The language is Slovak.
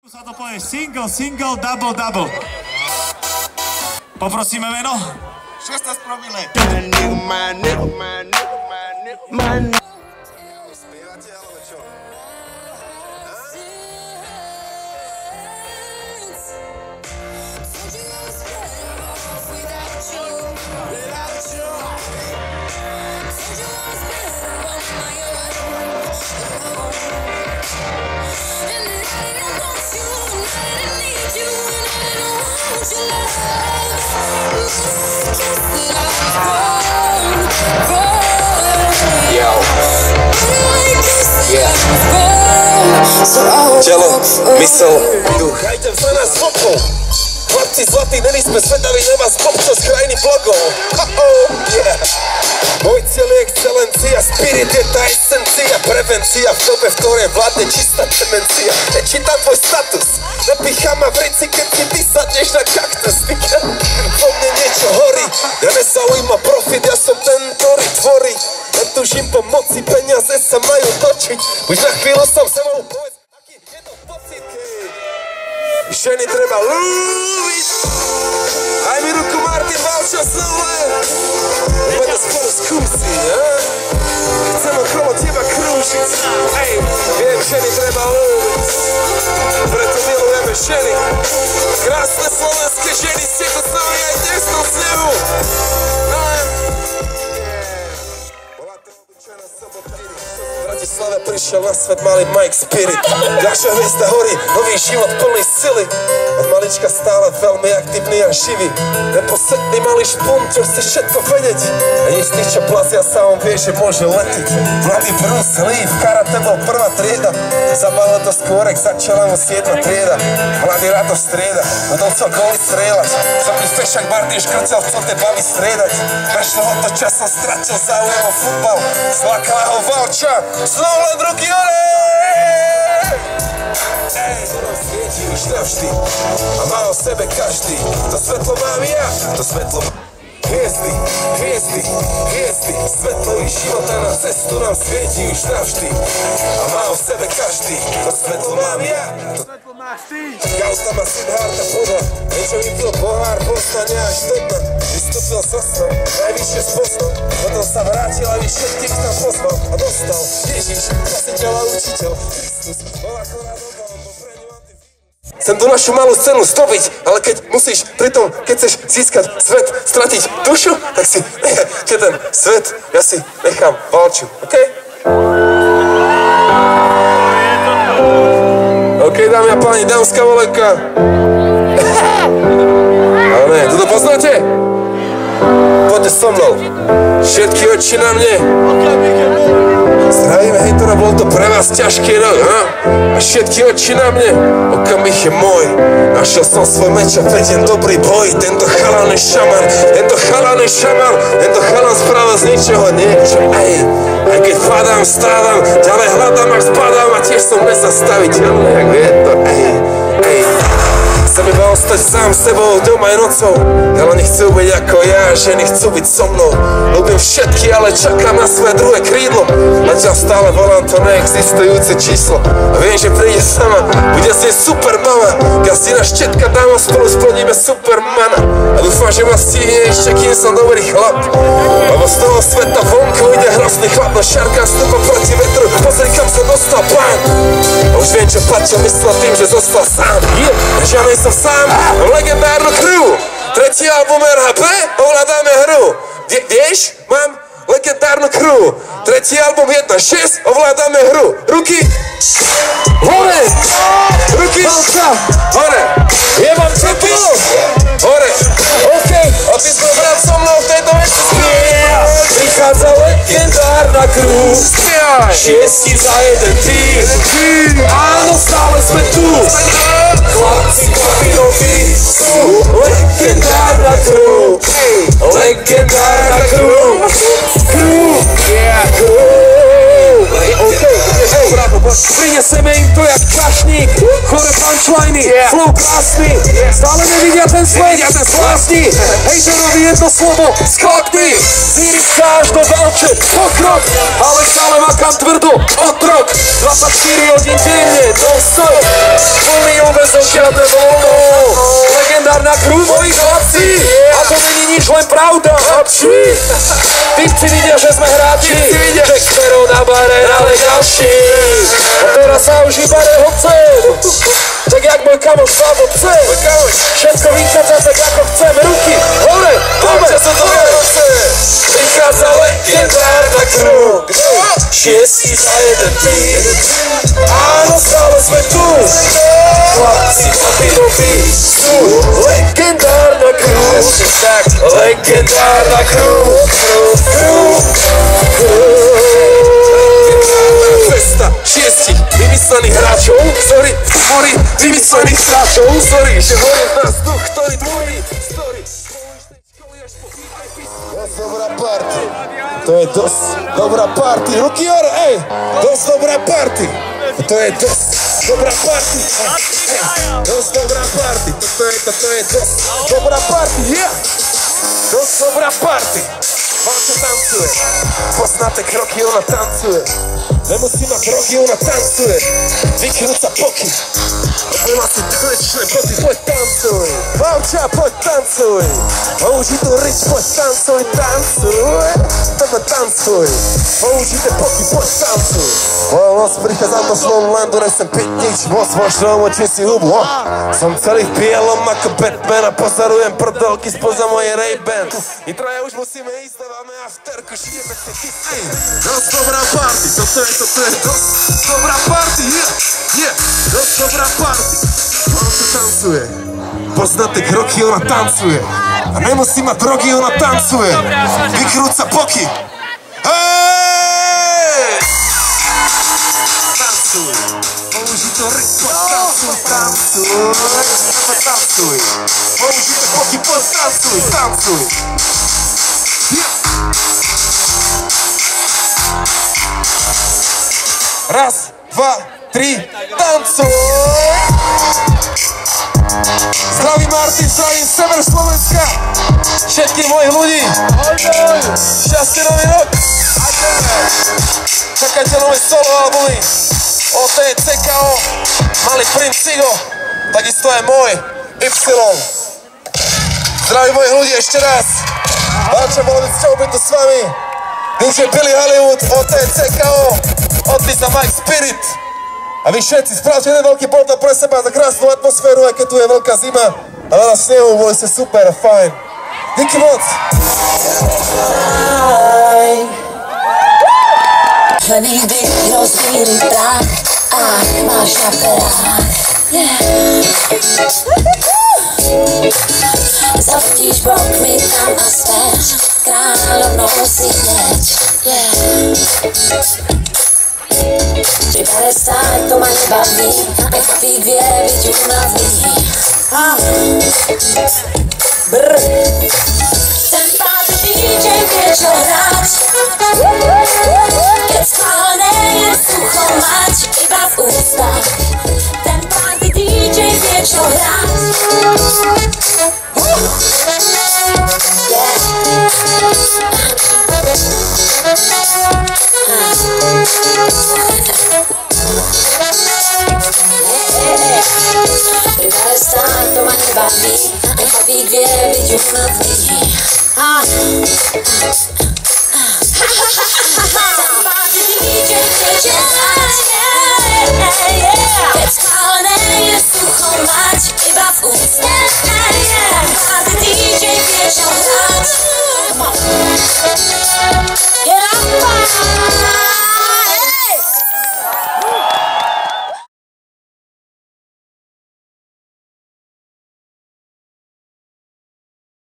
Sa to povie single, single, double, double. Poprosíme meno? 16 promile. Spievate alebo čo? Telo, mysel, duch. Hajďam sa nás fotkou. Chlapci zlatí, není sme svedaví na vás kopčo z krajiny blogov. Môj cieľ je excelencia, spirit je tá esencia, prevencia v dobe, v ktorej vládne čistá demencia. Nečítam tvoj status, napícham ma v rici, keď si ty sadneš na kaktus. Vo mne niečo horí, ja nezaujíma profit, ja som ten, ktorý tvorí. Netužím po moci, peniaze sa majú točiť. Už na chvíľu som sebou povedz, aký je to pocit. Ženy treba ľúbiť. Aj mi ruku Martin Valča znovu. Poďme spolu skúsiť, chcem okolo teba krúžiť. Viem, ženy treba ľúbiť. Preto milujeme ženy. Krásne slovenské ženy ste tu s nami aj dnes na snehu. V Bratislave prišiel na svet malý Mike Spirit. Ďalšia hviezda horí, nový život plný sily. Od malička stále veľmi aktívny a živý. Neposedný malý špún, čo chce všetko vedieť. A nie z tých, čo plazia sa, on vie, že môže letiť. Mladý Bruce Lee, v karate bol prvá trieda. Zabalil do skôrek, začala mu 7. trieda. Mladý rád to strieda, no chcel góly strieľať. Zobrý fešak Martin škrcel, chcel tie bavy striedať. Prešlo ho to časom, stratil záujem o futbal. Zlakala ho Valča, znovu len ruky hore! To nám svieti už navždy a má o sebe každý. To svetlo mám ja, to svetlo mám hviezdy, hviezdy, hviezdy. Svetlo ich života na cestu nám svieti už navždy a má o sebe každý. To svetlo mám ja, to svetlo máš ty. Gauta má Siddhartha Buddha, niečo vypil pohár, postane až do dna. Vystúpil so snom, najvyššie spoznal, potom sa vrátil a všetkých tam pozval a dostal Ježiš, spasiteľ a učiteľ Kristus, bol akorát obal, bo pre ňu antivírus. Chcem tú našu malú scénu stopiť, ale keď musíš pritom, keď chceš získať svet, stratiť dušu, tak si nechaj ten svet, ja si nechám Valču, okej? OK, dámy a páni, dámska volebka. Ale ne, toto poznáte? Poďte so mnou. Všetky oči na mne. Zdravíme hejtora, bol to pre vás ťažký rok, A všetky oči na mne. Okamih je môj. Našiel som svoj meč a vediem dobrý boj. Tento chalan je šaman, tento chalan je šaman. Tento chalan správa z ničoho niečo. Aj keď padám, stávam, ďalej hľadám až spadám a tiež som nezastaviteľný, jak vie to, Chcem iba ostať sám sebou doma aj nocou. Chalani chcú byť ako ja, ženy chcú byť so mnou. Ľúbim všetky, ale čakám na svoje druhé krídlo. Zatiaľ stále volám to neexistujúce číslo. A viem, že príde sama, bude z nej super mama. Gazdina štetka dáma, spolu splodíme supermana. A dúfam, že ma stihne ešte, kým som dobrý chlap. Lebo z toho sveta vonku ide hrozný chlap. No šarka stúpa proti vetru, pozri kam sa dostal pán. A už viem, čo Paťo myslel tým, že zostal sám. Ja nej som sám, mám legendárnu crew. Tretí album RHP, ovládame hru. Vieš, mám legendárnu crew. Tretí album 1.6, ovládame hru. Ruky hore, ruky hore. Ja mám ruky hore. OK, a ty sme brať so mnou v tejto veci spiev. Prichádza legendárna crew. Šiesti za jeden tým. Áno, stále sme tu. Chlapci kapinovi sú legendárna crew. Legendárna crew. Prinesieme im to jak kašník. Chore punchliny, flow krásny. Stále nevidia ten svet, vlastní. Hejterovi jedno slovo, skokni. Zírička až do Valče, pokrok. Ale stále makám tvrdo, otrok. 24 hodín denne, non-stop. Plný žiadne voľno. Legendárna crew moji chlapci. A to není nič, len pravda. Typci vidia, že sme hráči. Jack Sparrow na bare, ale ďalší. A teraz sa už iba rehocem. Tak jak môj kamoš Slavo chce. Všetko vychádza tak ako chceme. Ruky hore, hore. Vychádza legendárna crew. 6 za jeden tým. Áno, stále sme tu. Chlapci, chlapi sú legendárna crew. Legendárna crew. Festa 6 vymyslených hráčov. Sorry, vymyslených hráčov. Sorry, že hovorím nás duch, ktorý tvorí. Dobrá party. To je dosť dobrá party. Ruky hore, ej! Dosť dobrá party. To je dosť dobrá party. Dosť dobrá party. Toto je dosť dobrá party. Yeah! Dosť dobrá party. Valča tancuje. Poznáte kroky, ona tancuje. Nemusí mať roky, ona tancuje. Vykrúť sa poky. Nemá si tanečné boty, poď tancuj. Valča, poď tancuj. Použitú rič, poď tancuj, tancuj. Toto tancuj. Použité poky, poď tancuj. Moja noc prichádzam do Slowlandu, nechcem piť nič moc, možno močím si hubu. Som celý v bielom ako Batman a pozorujem prdelky spoza mojej Ray-Ban. I troje už musíme ísť, dáváme afterku, žijeme si tisky. Dosť dobrá party, toto je dosť dobrá party, yeah, dosť dobrá party. Ona to tancuje, poznáte kroky, ona tancuje. A nemusí mať drogy, ona tancuje. Vykrúť sa poky. Hej! Tancuj, použito rytmo, tancuj. Použite poky, poď tancuj. Raz, dva, tri, tancuj! Zdravím Martin, zdravím sever Slovenska, všetkých mojich ľudí. Šťastný nový rok. Čakajte nové solo albumy. OTCKO, Malý princ Sigo, takisto aj môj Y. Zdravím mojich ľudí ešte raz. Valča, bolo by cťou byť tu s vami. DJ Billy Hollywood, OTCKO, Otis a Mike Spirit. A vy všetci, spravte jeden veľký portál pre seba za krásnu atmosféru, aj keď tu je veľká zima a veľa snehu, boli ste super a fajn. Díky moc. Nikdy rozvíri prach a máš na perách. Zafotíš bokmi tam a späť, kráľovnou si hneď. Pri 50 to ma nebaví, nechvík vie byť únavný. Ten pátý DJ vie čo hrať, keď schválené je sucho mať iba v ústach. Ten pátý DJ vie čo hrať. Pri 50 to ma nebaví, nechvík vie byť únavný.